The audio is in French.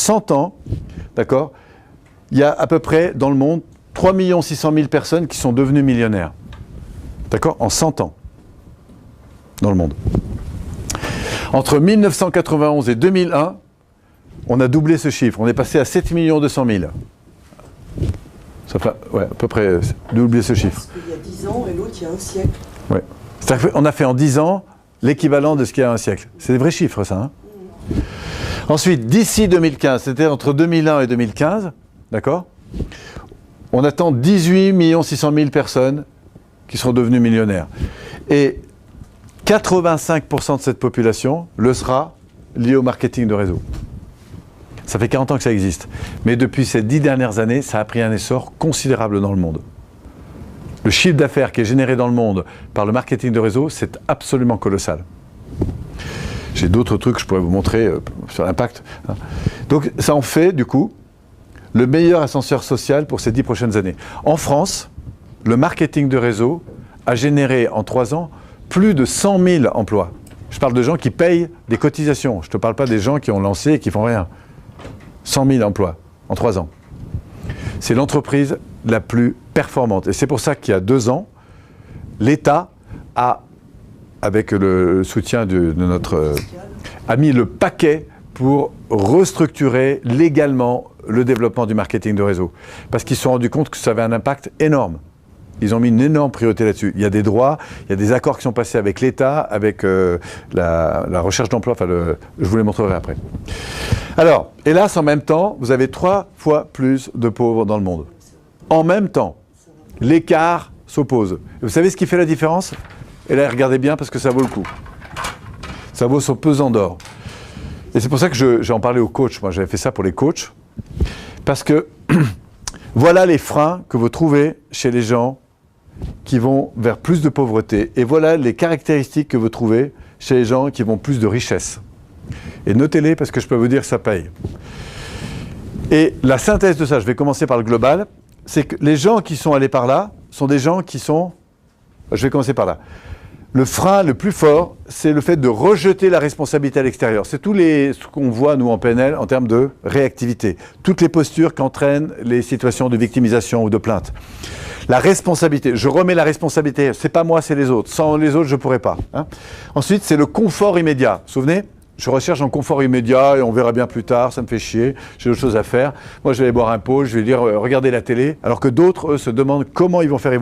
100 ans, d'accord, il y a à peu près dans le monde 3 600 000 personnes qui sont devenues millionnaires. D'accord? En 100 ans. Dans le monde. Entre 1991 et 2001, on a doublé ce chiffre. On est passé à 7 200 000. Ça fait, ouais, à peu près doubler ce chiffre. Parce qu'il y a 10 ans et l'autre il y a un siècle. Ouais. C'est-à-dire qu'on a fait en 10 ans l'équivalent de ce qu'il y a un siècle. C'est des vrais chiffres, ça. Hein. Ensuite, d'ici 2015, c'était entre 2001 et 2015, d'accord, on attend 18 600 000 personnes qui seront devenues millionnaires. Et 85% de cette population le sera liée au marketing de réseau. Ça fait 40 ans que ça existe. Mais depuis ces 10 dernières années, ça a pris un essor considérable dans le monde. Le chiffre d'affaires qui est généré dans le monde par le marketing de réseau, c'est absolument colossal. J'ai d'autres trucs que je pourrais vous montrer sur l'impact. Donc ça en fait, du coup, le meilleur ascenseur social pour ces 10 prochaines années. En France, le marketing de réseau a généré en 3 ans plus de 100 000 emplois. Je parle de gens qui payent des cotisations. Je ne te parle pas des gens qui ont lancé et qui font rien. 100 000 emplois en 3 ans. C'est l'entreprise la plus performante. Et c'est pour ça qu'il y a 2 ans, l'État a, avec le soutien de notre... a mis le paquet pour restructurer légalement le développement du marketing de réseau. Parce qu'ils se sont rendus compte que ça avait un impact énorme. Ils ont mis une énorme priorité là-dessus. Il y a des droits, il y a des accords qui sont passés avec l'État, avec la recherche d'emploi, enfin je vous les montrerai après. Alors, hélas, en même temps, vous avez 3 fois plus de pauvres dans le monde. En même temps, l'écart s'oppose. Vous savez ce qui fait la différence? Et là, regardez bien parce que ça vaut le coup. Ça vaut son pesant d'or. Et c'est pour ça que j'en parlais aux coachs. Moi, j'avais fait ça pour les coachs. Parce que voilà les freins que vous trouvez chez les gens qui vont vers plus de pauvreté. Et voilà les caractéristiques que vous trouvez chez les gens qui vont plus de richesse. Et notez-les parce que je peux vous dire que ça paye. Et la synthèse de ça, je vais commencer par le global, c'est que les gens qui sont allés par là sont des gens qui sont... Je vais commencer par là. Le frein le plus fort, c'est le fait de rejeter la responsabilité à l'extérieur. C'est ce qu'on voit, nous, en PNL, en termes de réactivité. Toutes les postures qu'entraînent les situations de victimisation ou de plainte. La responsabilité, je remets la responsabilité, c'est pas moi, c'est les autres. Sans les autres, je ne pourrais pas. Hein. Ensuite, c'est le confort immédiat. Vous vous souvenez ? Je recherche un confort immédiat et on verra bien plus tard, ça me fait chier, j'ai d'autres choses à faire. Moi, je vais aller boire un pot, je vais dire regardez la télé, alors que d'autres, eux, se demandent comment ils vont faire évoluer.